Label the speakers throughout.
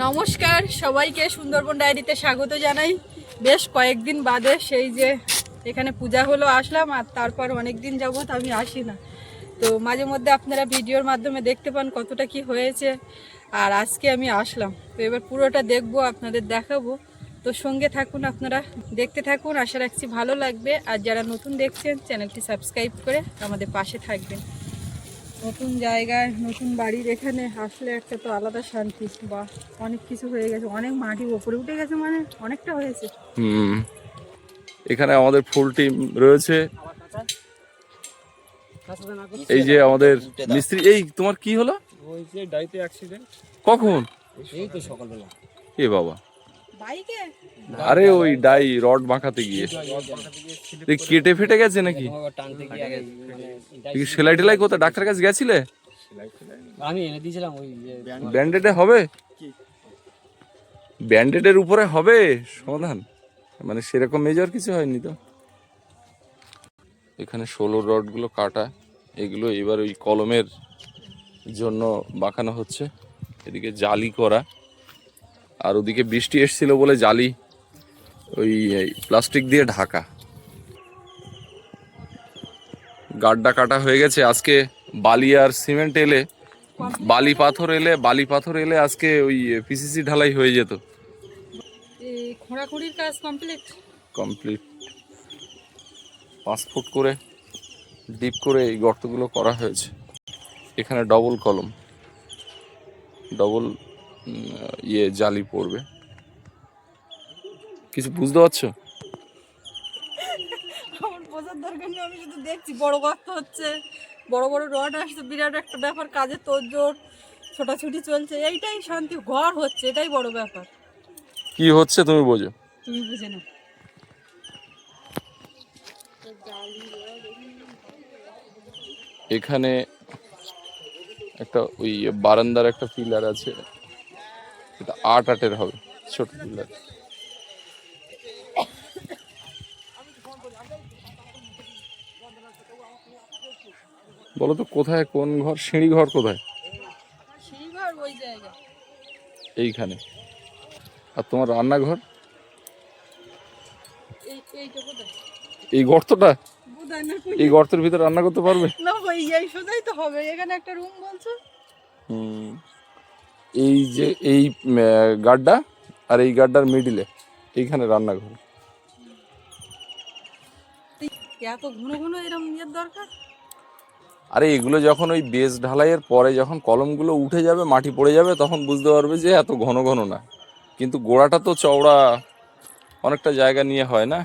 Speaker 1: নমস্কার সবাইকে, সুন্দরবন ডায়েরিতে স্বাগত জানাই। বেশ কয়েকদিন বাদে সেই যে এখানে পূজা হলো আসলাম, আর তারপর অনেক দিন যাবত আমি আসি না। তো মাঝে মধ্যে আপনারা ভিডিওর মাধ্যমে দেখতে পান কতটা কি হয়েছে, আর আজকে আমি আসলাম। তো এবার পুরোটা দেখবো, আপনাদের দেখাবো। তো সঙ্গে থাকুন, আপনারা দেখতে থাকুন, আশা রাখছি ভালো লাগবে। আর যারা নতুন দেখছেন চ্যানেলটি সাবস্ক্রাইব করে আমাদের পাশে থাকবেন। নতুন জায়গায় নতুন বাড়ির এখানে আসলে একটা তো আলাদা শান্তি। বা অনেক কিছু হয়ে গেছে, অনেক মাটি ওপরে উঠে গেছে, মানে অনেকটা হয়েছে।
Speaker 2: এখানে আমাদের ফুল টিম রয়েছে। এই যে আমাদের মিস্ত্রি। এই তোমার কি হলো?
Speaker 3: ওই যে ডাইতে অ্যাক্সিডেন্ট।
Speaker 2: কখন?
Speaker 3: এই তো সকালবেলা।
Speaker 2: এ বাবা,
Speaker 1: বাইকে
Speaker 2: আরে ওই ডাই রড মাখাতে গিয়ে কেটে ফেটে গেছে নাকি?
Speaker 3: টানতে গিয়ে
Speaker 2: সেলাই টেলাই কোথায়? ডাক্তার কাছে গেছিলে?
Speaker 3: আমি এনে দিয়েছিলাম ওই
Speaker 2: ব্যান্ডেডে হবে? ব্যান্ডেডের উপরে হবে সমাধান, মানে সেরকম মেজর কিছু হয়নি তো। এখানে 16 রডগুলো কাটা, এগুলো এবার ওই কলমের জন্য বাঁকানো হচ্ছে। এদিকে জালি করা, আর ওদিকে বৃষ্টি এসেছিল বলে জালি ওই প্লাস্টিক দিয়ে ঢাকা। গাড্ডা কাটা হয়ে গেছে। আজকে বালি আর সিমেন্ট এলে, বালি পাথর এলে আজকে ওই পিসিসি ঢালাই হয়ে যেত।
Speaker 1: খোঁড়াখুড়ির কাজ কমপ্লিট।
Speaker 2: 5 ফুট করে ডিপ করে এই গর্তগুলো করা হয়েছে। এখানে ডবল কলম, ডবল জালি পড়বে। কিছু বুঝতে পারছো?
Speaker 1: আমার বোঝার দরকার নেই, আমি শুধু দেখছি বড় গর্ত হচ্ছে, বড় বড় রড আসছে, বিরাট একটা ব্যাপার। কাজের তোড়জোড়, ছোটাছুটি চলছে, এইটাই শান্তি। ঘর হচ্ছে, এটাই বড় ব্যাপার।
Speaker 2: কি হচ্ছে তুমি বোঝো?
Speaker 1: তুমি বুঝে না।
Speaker 2: এখানে একটা ওই বারান্দার একটা পিলার আছে, এটা 8 হবে, ছোট পিলার। বলো তো কোথায় কোন ঘর? সিঁড়ি ঘর কোথায়?
Speaker 1: সিঁড়িঘর ওই জায়গা।
Speaker 2: এইখানে। আর তোমার রান্নাঘর
Speaker 1: এইটা কোথায়?
Speaker 2: এই গর্তটা?
Speaker 1: বোধহয় না,
Speaker 2: এই গর্তের ভিতরে রান্না করতে পারবে?
Speaker 1: না ওই এই সোজাই তো হবে। এখানে একটা রুম বলছো।
Speaker 2: এই যে এই গাড্ডা আর এই গাড্ডার মিডিলে এইখানে রান্নাঘর।
Speaker 1: এত ঘন ঘন এরকম ইয়ের দরকার?
Speaker 2: আরে এগুলো যখন ওই বেস ঢালাইয়ের পরে যখন কলমগুলো উঠে যাবে, মাটি পড়ে যাবে, তখন বুঝতে পারবে যে এত ঘন ঘন না। কিন্তু গোড়াটা তো চওড়া, অনেকটা জায়গা নিয়ে হয় না?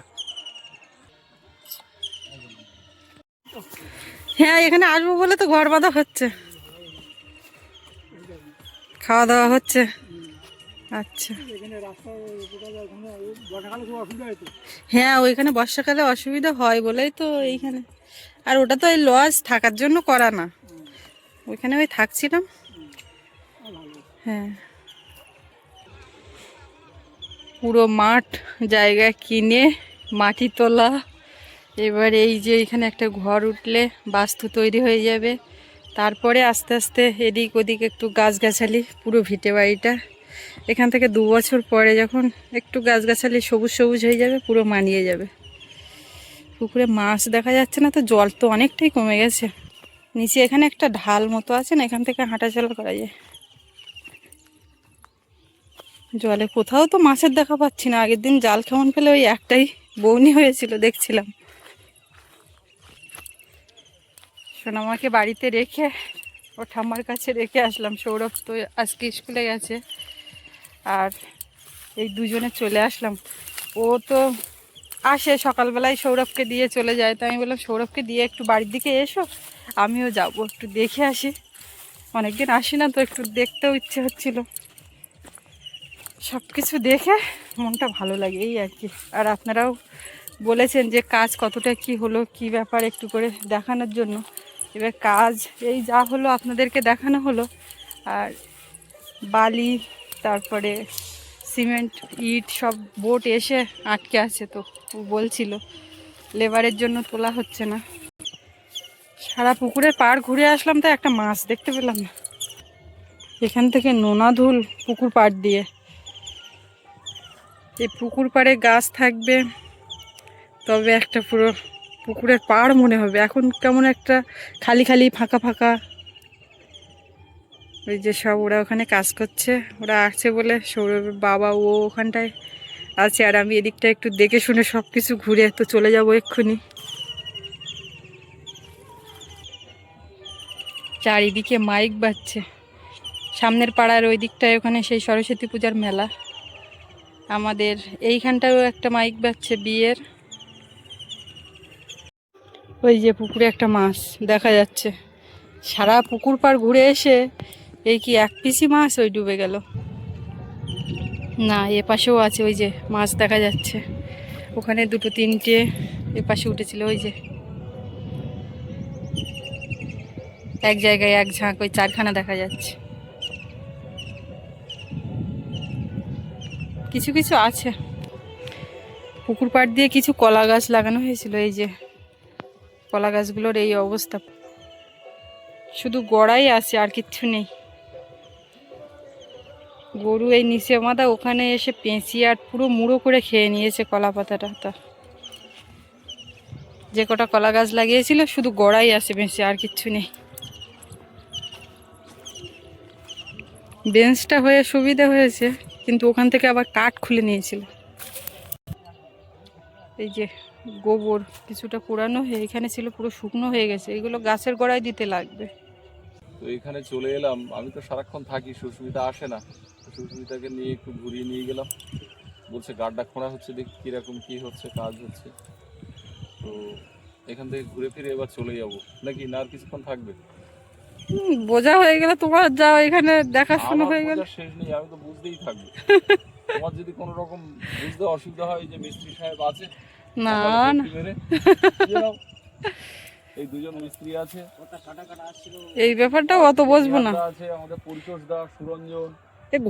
Speaker 1: হ্যাঁ, এখানে আসবো বলে তো ঘর বাঁধা হচ্ছে, খাওয়া দাওয়া হচ্ছে। আচ্ছা, হ্যাঁ ওইখানে বর্ষাকালে অসুবিধা হয় বলেই তো এইখানে। আর ওটা তো এই লজ থাকার জন্য করা না, ওইখানে ওই থাকছিলাম। হ্যাঁ, পুরো মাঠ জায়গা কিনে মাটি তোলা। এবার এই যে এখানে একটা ঘর উঠলে বাস্তু তৈরি হয়ে যাবে। তারপরে আস্তে আস্তে এদিক ওদিক একটু গাছগাছালি, পুরো ভিটে বাড়িটা এখান থেকে 2 বছর পরে যখন একটু গাছগাছালি সবুজ সবুজ হয়ে যাবে, পুরো মানিয়ে যাবে। পুকুরে মাছ দেখা যাচ্ছে না তো, জল তো অনেকটাই কমে গেছে। নিচে এখানে একটা ঢাল মতো আছে না, এখান থেকে হাঁটাচলা করা যায়। জলে কোথাও তো মাছের দেখা পাচ্ছি না। আগের দিন জাল কেমন ফেলে ওই একটাই বৌনি হয়েছিল, দেখছিলাম। সোনামাকে বাড়িতে রেখে ও ঠাম্মার কাছে রেখে আসলাম। সৌরভ তো আজকে স্কুলে গেছে, আর এই দুজনে চলে আসলাম। ও তো আসে সকালবেলায়, সৌরভকে দিয়ে চলে যায়। তাই আমি বললাম সৌরভকে দিয়ে একটু বাড়ির দিকে এসো, আমিও যাবো, একটু দেখে আসি। অনেকদিন আসি না তো, একটু দেখতেও ইচ্ছে হচ্ছিল। সব কিছু দেখে মনটা ভালো লাগে, এই আর কি। আর আপনারাও বলেছেন যে কাজ কতটা কি হলো, কি ব্যাপার, একটু করে দেখানোর জন্য। এবার কাজ এই যা হলো আপনাদেরকে দেখানো হলো। আর বালি, তারপরে সিমেন্ট, ইট সব বোট এসে আটকে আছে। তো ও বলছিল লেবারের জন্য তোলা হচ্ছে না। সারা পুকুরের পাড় ঘুরে আসলাম, তো একটা মাছ দেখতে পেলাম না। এখান থেকে নোনা ধুল পুকুর পাড় দিয়ে। এই পুকুর পাড়ে গাছ থাকবে তবে একটা পুরো পুকুরের পাড় মনে হবে। এখন কেমন একটা খালি খালি ফাঁকা ফাঁকা। ওই যে সব ওরা ওখানে কাজ করছে, ওরা আসছে বলে সৌরভের বাবা ও ওখানটায় আছে, আর আমি এদিকটা একটু দেখে শুনে সব কিছু ঘুরে তো চলে যাবো এক্ষুনি। চারিদিকে মাইক বাজছে। সামনের পাড়ার ওই দিকটায় ওখানে সেই সরস্বতী পূজার মেলা। আমাদের এইখানটাও একটা মাইক বাজছে বিয়ের। ওই যে পুকুরে একটা মাছ দেখা যাচ্ছে। সারা পুকুর পাড় ঘুরে এসে এই কি এক পিসি মাছ ওই ডুবে গেল। না এ পাশেও আছে, ওই যে মাছ দেখা যাচ্ছে। ওখানে দুটো তিনটে এ পাশে উঠেছিল, ওই যে এক জায়গায় এক ঝাঁক ওই চারখানা দেখা যাচ্ছে। কিছু কিছু আছে। পুকুর পাড় দিয়ে কিছু কলা গাছ লাগানো হয়েছিল, এই যে কলা গাছগুলোর এই অবস্থা, শুধু গোড়াই আছে আর কিচ্ছু নেই। গরু এই নিচে মাদা ওখানে এসে পেঁচি আর পুরো মুড়ো করে খেয়ে নিয়েছে কলা পাতাটা। তা যে কটা কলা গাছ লাগিয়েছিল শুধু গোড়াই আছে বেঁচে, আর কিচ্ছু নেই। বেঞ্চটা হয়ে সুবিধা হয়েছে, কিন্তু ওখান থেকে আবার কাঠ খুলে নিয়েছিল। এই যে গোবর কিছুটা পুরানো হয়ে এখানে ছিল, পুরো শুকনো হয়ে গেছে। এগুলো গাছের গোড়ায় দিতে লাগবে।
Speaker 2: তো এখানে চলে এলাম, আমি তো সারাক্ষণ থাকি, সুস্মিতা আসে না। সুস্মিতাকে নিয়ে একটু ঘুরিয়ে নিয়ে গেলাম, বলছে গাড্ডা খোঁড়া হচ্ছে, দেখি কিরকম কি হচ্ছে, কাজ হচ্ছে। তো এখান থেকে ঘুরে ফিরে এবার চলে যাবো নাকি, না আর কিছুক্ষণ থাকবে?
Speaker 1: বোঝা হয়ে গেলে তোমার যাও, এখানে দেখাশোনা হয়ে গেল,
Speaker 2: শেষ নেই, আমি তো বুঝতেই থাকবো। তোমার যদি কোনো রকম বুঝতে অসুবিধা হয়, যে মিস্ত্রি সাহেব আছে
Speaker 1: না
Speaker 2: এই দুজন মিস্ত্রি আছে,
Speaker 1: এই ব্যাপারটা অত বুঝবো না।
Speaker 2: আছে আমাদের পরিতোষ দা, সুরঞ্জন।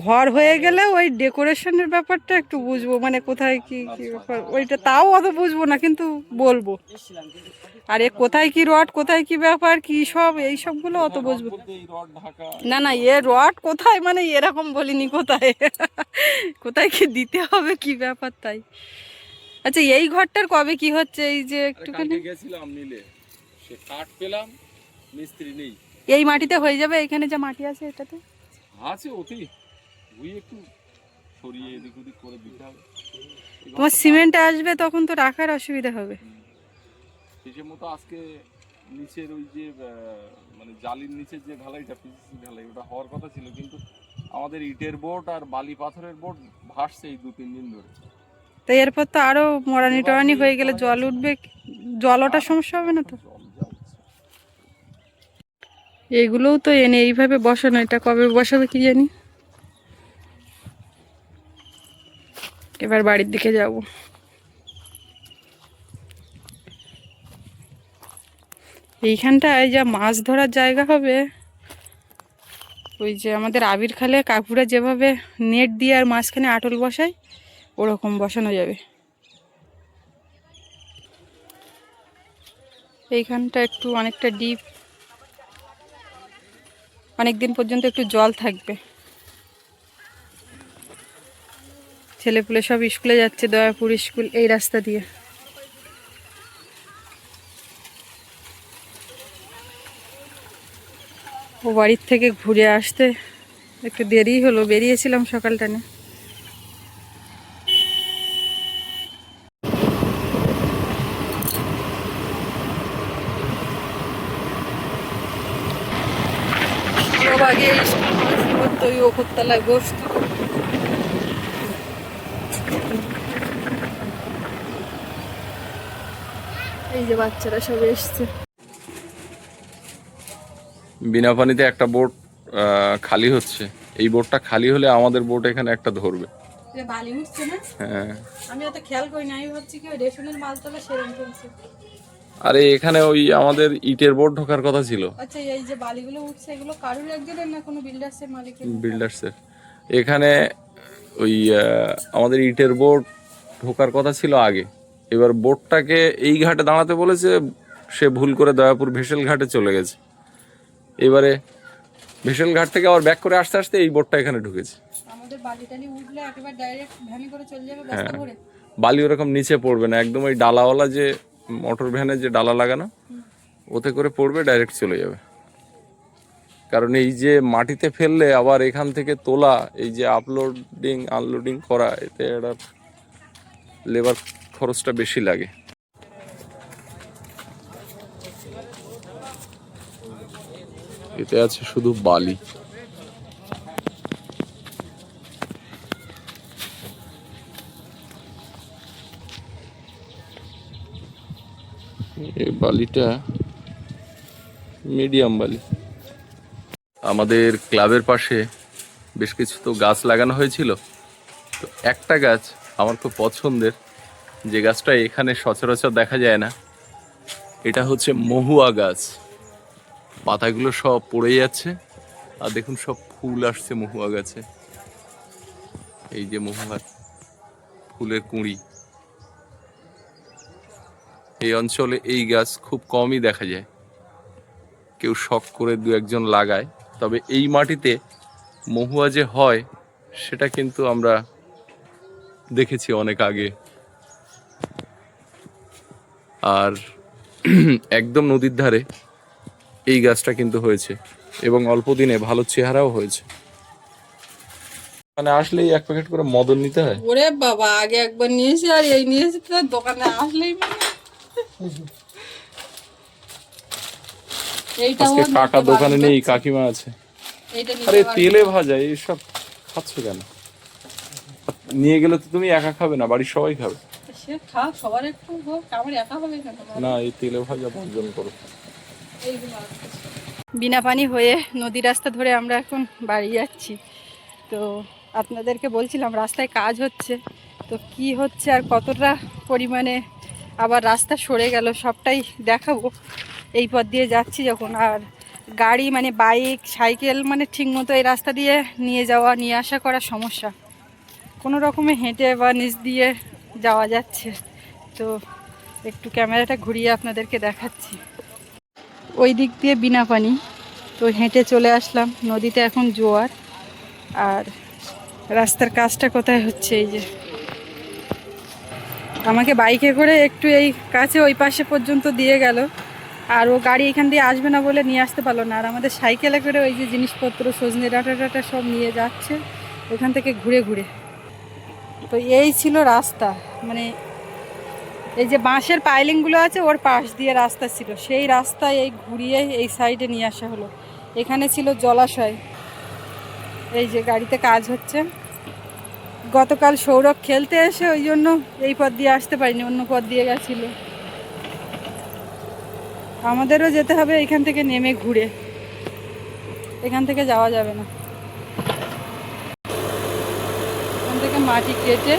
Speaker 1: ঘর হয়ে গেলে ওই ডেকোরেশনের ব্যাপারটা একটু বুঝবো, মানে কোথায় কি কি ব্যাপার ওইটা তাও অত বুঝবো না, কিন্তু বলবো। আর এ কোথায় কি রড, কোথায় কি ব্যাপার, কি সব এই সবগুলো অত বুঝবো না। না এ রড কোথায়, মানে এরকম বলিনি, কোথায় কোথায় কি দিতে হবে কি ব্যাপার তাই। আচ্ছা এই ঘরটার কবে কি হচ্ছে? এই যে একটুখানি
Speaker 2: গেছিলাম নিলে, সে কাঠ পেলাম, মিস্ত্রি নেই।
Speaker 1: এই মাটিতে হয়ে যাবে, এখানে যা মাটি আছে এটাতে
Speaker 2: আছে অতি, ওই একটু সরিয়ে এদিক ওদিক করে দিতে হবে।
Speaker 1: তোমার সিমেন্ট আসবে তখন তো রাখার অসুবিধা হবে।
Speaker 2: হিসেব মতো আজকে নিচের ওই যে মানে জালির নিচের যে ঢালাইটা, পিসিসি ঢালাই, ওটা হওয়ার কথা ছিল, কিন্তু আমাদের ইটের বোর্ড আর বালি পাথরের বোর্ড ভাসছে এই 2-3 দিন ধরে।
Speaker 1: তো এরপর তো আরো মরানি টরানি হয়ে গেলে জল উঠবে, জল ওঠার সমস্যা হবে না তো? এগুলোও তো এনে এইভাবে বসানো, এটা কবে বসাবে কি জানি। এবার বাড়ির দিকে যাব। এইখানটায় যা মাছ ধরার জায়গা হবে, ওই যে আমাদের আবির খালে কাকুরা যেভাবে নেট দিয়ে আর মাঝখানে আটল বসায়, ওরকম বসানো যাবে। এইখানটা একটু অনেকটা ডিপ, অনেকদিন পর্যন্ত একটু জল থাকবে। ছেলেপুলে সব স্কুলে যাচ্ছে, দয়াপুর স্কুল এই রাস্তা দিয়ে। ও বাড়ির থেকে ঘুরে আসতে একটু দেরি হলো, বেরিয়েছিলাম সকালটানে। আগে ওই ওপরতলায় বসত। এই যে বাচ্চারা সব এসছে।
Speaker 2: বিনা পানিতে একটা বোট খালি হচ্ছে, এই বোটটা খালি হলে আমাদের বোট এখানে একটা ধরবে।
Speaker 1: বালি উঠছে না?
Speaker 2: হ্যাঁ,
Speaker 1: আমি অত খেয়াল করি না, আমি ভাবছি কি ওই রেশনের মালতলা সেরকম চলছে।
Speaker 2: আরে এখানে ওই আমাদের ইটের বোট ঢোকার কথা ছিল।
Speaker 1: আচ্ছা এই যে বালিগুলো উঠছে, এগুলো কারুর একজনের না কোনো বিল্ডার্সের মালিকের?
Speaker 2: বিল্ডার্সের। এখানে ওই আমাদের ইটের বোট ঢোকার কথা ছিল আগে, এবার বোটটাকে এই ঘাটে দাঁড়াতে বলেছে, সে ভুল করে দয়াপুর ভেসেল ঘাটে চলে গেছে। এবারে ভেসেল ঘাট থেকে আবার ব্যাক করে আসতে আসতে এই বোটটা এখানে ঢুকেছে।
Speaker 1: আমাদের বালি টালি উঠলে একেবারে ডাইরেক্ট ভ্যানে করে চলে যাবে
Speaker 2: হ্যাঁ,
Speaker 1: বস্তা ভরে।
Speaker 2: বালি ওরকম নিচে পড়বে না, একদম ওই ডালাওয়ালা যে মোটর ভ্যানে যে ডালা লাগানো ওতে করে পড়বে, ডাইরেক্ট চলে যাবে। কারণ এই যে মাটিতে ফেললে আবার এখান থেকে তোলা, এই যে আপলোডিং আনলোডিং করা, এতে একটা লেবার খরচটা বেশি লাগে। এতে আছে শুধু বালি। এই বালিটা মিডিয়াম বালি। আমাদের ক্লাবের পাশে বেশ কিছু তো গাছ লাগানো হয়েছিল, তো একটা গাছ আমার খুব পছন্দের, যে গাছটা এখানে সচরাচর দেখা যায় না, এটা হচ্ছে মহুয়া গাছ। পাতাগুলো সব পড়ে যাচ্ছে, আর দেখুন সব ফুল আসছে মহুয়া গাছে। এই যে মহুয়ার ফুলের কুঁড়ি, এই অঞ্চলে এই গাছ খুব কমই দেখা যায়, কেউ শখ করে দু একজন লাগায়। তবে এই মাটিতে মহুয়া যে হয় সেটা কিন্তু আমরা দেখেছি অনেক আগে। আর একদম নদীর ধারে এই গাছটা কিন্তু হয়েছে, এবং অল্প দিনে ভালো চেহারাও হয়েছে। মানে আসলেই এক প্যাকেট করে মদন নিতে হয়।
Speaker 1: ওরে বাবা, আগে একবার নিয়েছি আর এই নিয়েছি, তো দোকানে আসলেই এইটা
Speaker 2: আজকে
Speaker 1: আমার
Speaker 2: কাকা দোকানে নেই, কাকিমা আছে।
Speaker 1: এইটা
Speaker 2: আরে তেলে ভাজা এইসব খাচ্ছ কেন? নিয়ে গেলে তো তুমি একা খাবে না, বাড়ির সবাই খাবে।
Speaker 1: সে খাও, সবার একটু হোক, আমার একা হবে কেন?
Speaker 2: না, এই তেলে ভাজা বর্জন করো।
Speaker 1: বিনা পানি হয়ে নদী রাস্তা ধরে আমরা এখন বাড়ি যাচ্ছি। তো আপনাদেরকে বলছিলাম রাস্তায় কাজ হচ্ছে, তো কি হচ্ছে আর কতটা পরিমাণে আবার রাস্তা সরে গেল সবটাই দেখাবো এই পথ দিয়ে যাচ্ছি যখন। আর গাড়ি মানে বাইক সাইকেল মানে ঠিকমতো এই রাস্তা দিয়ে নিয়ে যাওয়া নিয়ে আসা করা সমস্যা, কোনো রকমে হেঁটে বা নিচ দিয়ে যাওয়া যাচ্ছে। তো একটু ক্যামেরাটা ঘুরিয়ে আপনাদেরকে দেখাচ্ছি। ওই দিক দিয়ে বিনা পানি, তো হেঁটে চলে আসলাম, নদীতে এখন জোয়ার। আর রাস্তার কাজটা কোথায় হচ্ছে, এই যে আমাকে বাইকে করে একটু এই কাছে ওই পাশে পর্যন্ত দিয়ে গেল, আর ও গাড়ি এখান দিয়ে আসবে না বলে নিয়ে আসতে পারলো না। আর আমাদের সাইকেলে করে ওই যে জিনিসপত্র সজনে ডাঁটা টাটা সব নিয়ে যাচ্ছে ওখান থেকে ঘুরে ঘুরে। তো এই ছিল রাস্তা, মানে এই যে বাঁশের পাইলিংগুলো আছে ওর পাশ দিয়ে রাস্তা ছিল, সেই রাস্তায় এই ঘুরিয়ে এই সাইডে নিয়ে আসা হলো। এখানে ছিল জলাশয়, এই যে গাড়িতে কাজ হচ্ছে। গতকাল সৌরভ খেলতে এসে ওই জন্য এই পথ দিয়ে আসতে পারিনি, অন্য পথ দিয়ে গেছিল। আমাদেরও যেতে হবে এখান থেকে নেমে ঘুরে, এখান থেকে যাওয়া যাবে না, এখান থেকে মাটি কেটে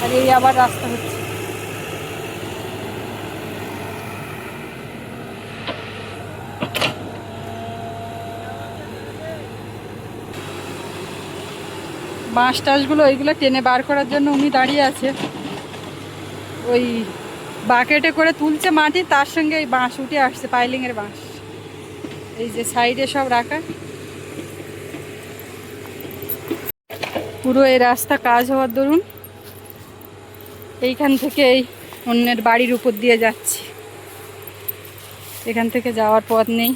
Speaker 1: আর এই আবার রাস্তা হচ্ছে। বাঁশ টাশগুলো ওইগুলো টেনে বার করার জন্য উনি দাঁড়িয়ে আছে, ওই বাকেটে করে তুলছে মাটি, তার সঙ্গে ওই বাঁশ উঠে আসছে, পাইলিংয়ের বাঁশ এই যে সাইডে সব রাখা। পুরো এই রাস্তা কাজ হওয়ার দরুন এইখান থেকে এই অন্যের বাড়ির উপর দিয়ে যাচ্ছি, এখান থেকে যাওয়ার পথ নেই।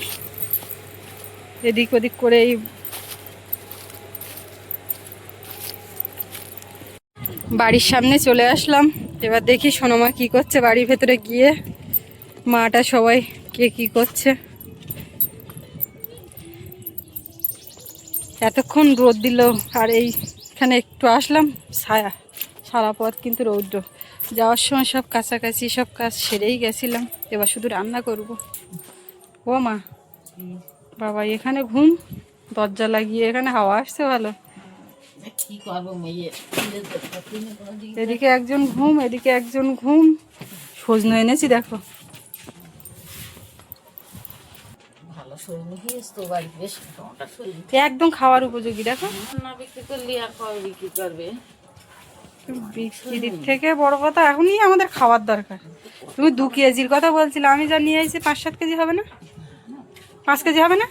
Speaker 1: এদিক ওদিক করে এই বাড়ির সামনে চলে আসলাম। এবার দেখি সোনামা কি করছে বাড়ির ভেতরে গিয়ে, মাটা সবাই কে কি করছে। এতক্ষণ রোদ দিল, আর এইখানে একটু আসলাম ছায়া, সারা পথ কিন্তু রৌদ্র। যাওয়ার সময় সব কাছাকাছি সব কাজ সেরেই গেছিলাম, এবার শুধু রান্না করব। ও মা বাবা, এখানে ঘুম, দরজা লাগিয়ে, এখানে হাওয়া আসছে ভালো। এদিকে একজন ঘুম, এদিকে একজন ঘুম। সজনে এনেছি দেখো, একদম খাওয়ার উপযোগী। দেখো বিক্রির থেকে বড় কথা এখনই আমাদের খাওয়ার দরকার। তুমি 2 কেজির কথা বলছিলে, আমি যা নিয়ে এসেছি 5-7 কেজি হবে না, 5 কেজি হবে না।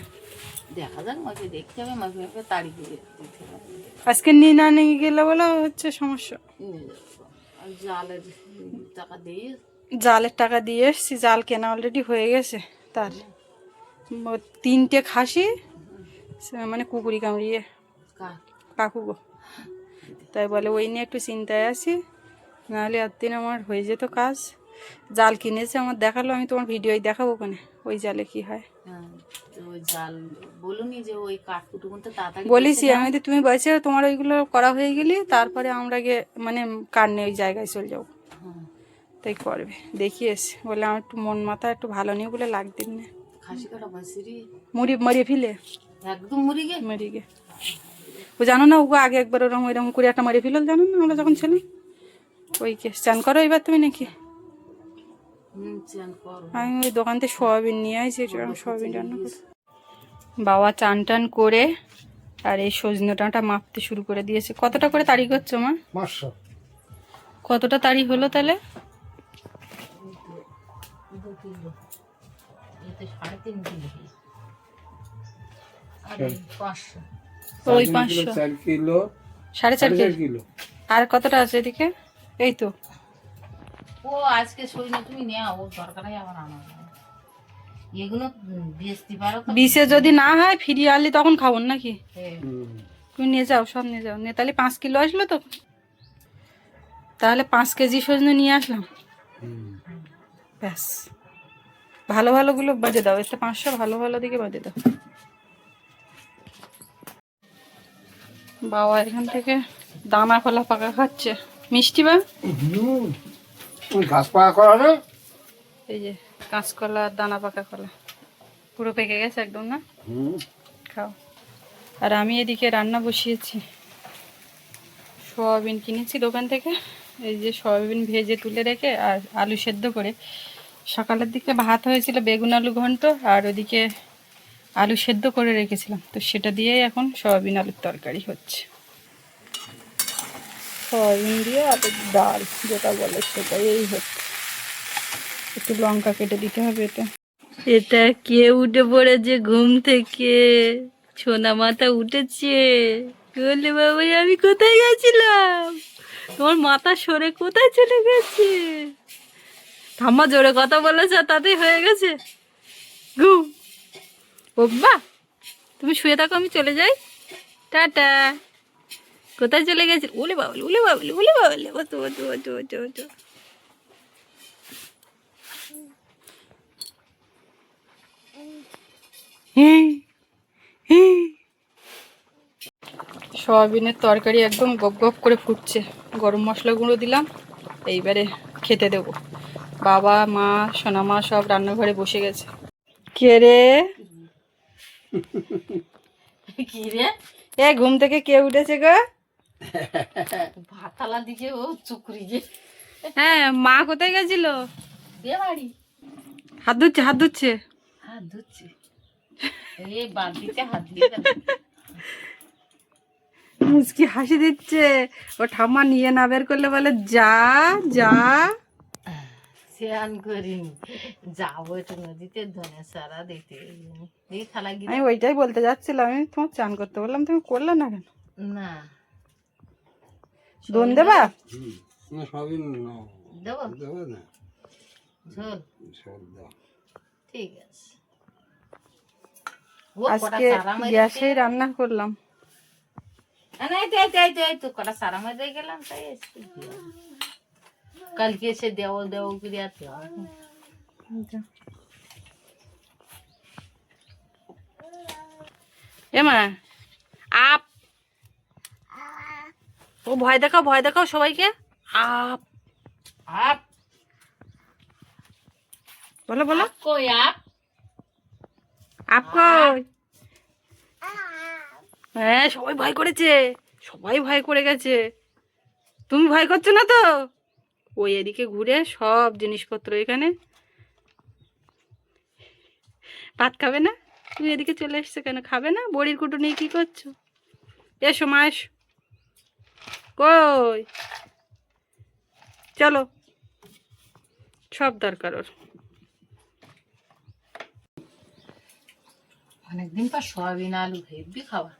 Speaker 4: দেখা যাক, মাকে দেখতে হবে, মাকে মাকে তাড়ি দিয়ে দিতে হবে।
Speaker 1: আজকে নিয়ে না নিয়ে গেলে বলে হচ্ছে সমস্যা।
Speaker 4: নিয়ে যাবো। আর জালের টাকা দিয়ে
Speaker 1: জালের টাকা দিয়ে এসছি, জাল কেনা অলরেডি হয়ে গেছে। তার 3টে খাসি মানে কুকুরি কামড়িয়ে কাকু গো, তাই বলে ওই নিয়ে একটু চিন্তায় আছি, নাহলে একদিন আমার হয়ে যেত কাজ। জাল কিনেছে আমার, দেখালো, আমি তোমার ভিডিওই দেখাবো ওখানে ওই জালে কি হয়।
Speaker 4: হ্যাঁ, তো ওই জাল বলুনি যে ওই কাঠকুটুকুন তো তাড়াতাড়ি
Speaker 1: বলিস
Speaker 4: বেঁচে
Speaker 1: আমি
Speaker 4: যায়।
Speaker 1: তো, তুমি বলছো তোমার ওইগুলো করা হয়ে গেলি তারপরে আমরা গিয়ে মানে কান্নে ওই জায়গায় চলে যাবো,
Speaker 4: হ্যাঁ,
Speaker 1: তাই করবে দেখিয়েস বলে আমার একটু মন মাথা একটু ভালো নেই বলে লাগদিন না,
Speaker 4: খাসি কাটা বাঁশিরি
Speaker 1: মরিয়ে ফেলে
Speaker 4: একদম মরে গে।
Speaker 1: মরিয়ে ও জানো না, ওগো আগে একবার ওরকম ওইরকম করে একটা মারিয়ে ফেলল, জানো না আমরা যখন ছিলাম। ওই কে স্নান করো এবার তুমি নাকি?
Speaker 4: চান করো।
Speaker 1: আমি ওই দোকান থেকে সোয়াবিন নিয়ে আসি, সোয়াবিন রান্না করি। বাবা চান টান করে আর এই সজনে ডাঁটা মাপতে শুরু করে দিয়েছে। কতটা করে তারিখ হচ্ছে মা?
Speaker 5: 500।
Speaker 1: কতটা তারিখ হলো তাহলে?
Speaker 4: 2 কিলো, এতে 3.5 কিলো, আর 500।
Speaker 1: ওই 500,
Speaker 5: 4 কিলো,
Speaker 1: 4.5
Speaker 5: কিলো।
Speaker 1: আর কতটা আছে এদিকে? এই তো
Speaker 4: ও আজকে সইনা তুমি নেও, ও দরকার নেই আমার আনা, এগুলো বেচতে পারো তো।
Speaker 1: 20-এ যদি না হয় ফিরিয়ে আনলি তখন খাবো নাকি?
Speaker 4: হ্যাঁ,
Speaker 1: তুমি নিয়ে যাও, সব নিয়ে যাও, নিয়ে তাহলে 5 কিলো আসলো তো, তাহলে 5 কেজি সজনে নিয়ে আসলাম। ব্যাস, ভালো ভালোগুলো বাজে দাও, এতে 500 ভালো ভালো দিকে বাজে দাও। বাবা এখান থেকে দানা কলা পাকা খাচ্ছে, মিষ্টি বা
Speaker 5: ওই ঘাস পাকা করা না?
Speaker 1: এই যে কাঁচকলা আর দানা পাকা কলা পুরো পেকে গেছে একদম না, খাও। আর আমি এদিকে রান্না বসিয়েছি, সয়াবিন কিনেছি দোকান থেকে, এই যে সয়াবিন ভেজে তুলে রেখে আর আলু সেদ্ধ করে, সকালের দিকে ভাত হয়েছিল বেগুন আলু ঘন্ট, আর ওদিকে আলু সেদ্ধ করে রেখেছিলাম, তো সেটা দিয়েই এখন সয়াবিন আলুর তরকারি হচ্ছে। সয়াবিন দিয়ে আলুর ডাল যেটা বলে সেটাই এই হচ্ছে। একটু লঙ্কা কেটে দিতে হবে এটা। এটা কে উঠে পড়েছে ঘুম থেকে? সোনা মাথা উঠেছে, বলে বাবা আমি কোথায় গেছিলাম, তোমার মাথা সরে কোথায় চলে গেছে? ঠাম্মা জোরে কথা বলেছে তাতেই হয়ে গেছে ঘুম। ওব্বা তুমি শুয়ে থাকো, আমি চলে যাই, টাটা। কোথায় চলে গেছে? উলে বাবলি উলে বাবলি উলে বাবলি, ও তো ও তো ও তো ও তো ও তো। সয়াবিনের তরকারি একদম গপ গপ করে ফুটছে, গরম মশলা গুঁড়ো দিলাম, এইবারে খেতে দেব। বাবা মা সোনা মা সব রান্নাঘরে বসে গেছে। কে রে?
Speaker 4: কি রে?
Speaker 1: এ ঘুম থেকে কে উঠেছে গো?
Speaker 4: ভাতালা দিকে ও চুকরি যে।
Speaker 1: হ্যাঁ, মা কোথায় গেছিল?
Speaker 4: দে বাড়ি
Speaker 1: হাত ধুচ্ছে হাত ধুচ্ছে।
Speaker 4: হাত ধুচ্ছে, এই বালতিতে হাত দিয়ে গেল।
Speaker 1: মুচকি হাসি দিচ্ছে, ও ঠাম্মা নিয়ে না বের করলে বলে যা যা।
Speaker 4: স্নান করিনি, যাবো একটু নদীতে ধনে সারা দিতে, এই থালা গিয়ে
Speaker 1: আমি ওইটাই বলতে যাচ্ছিলাম, আমি তোমার চান করতে বললাম, তুমি করলে না কেন?
Speaker 4: না
Speaker 1: দোন দেবা?
Speaker 5: না সবই
Speaker 4: দেবো
Speaker 5: দেবো না,
Speaker 4: ঝোল,
Speaker 5: সব দাও।
Speaker 4: ঠিক আছে। ও কটা
Speaker 1: আজকে
Speaker 4: সারা মেরে
Speaker 1: গ্যাসেই রান্না করলাম।
Speaker 4: এই তো কটা সারা মেরে গেলাম, তাই এসে কালকে এসে দেওয়া দেওয়া করে আছে।
Speaker 1: এমা আপ, ও ভয় দেখাও সবাইকে, আপ
Speaker 4: আপ
Speaker 1: বলো বলো,
Speaker 4: কই আপ,
Speaker 1: আপ কই? হ্যাঁ সবাই ভয় করেছে, সবাই ভয় করে গেছে, তুমি ভয় করছো না তো? ওই এদিকে ঘুরে সব জিনিসপত্র এখানে, ভাত খাবে না? তুমি এদিকে চলে এসছো কেন, খাবে না? বড়ির কুটো নিয়ে কি করছো? এসো মা এসো, কই চলো, সব দরকার ওর।
Speaker 4: অনেকদিন পর সয়াবিন আলু হেব্বি খাবার।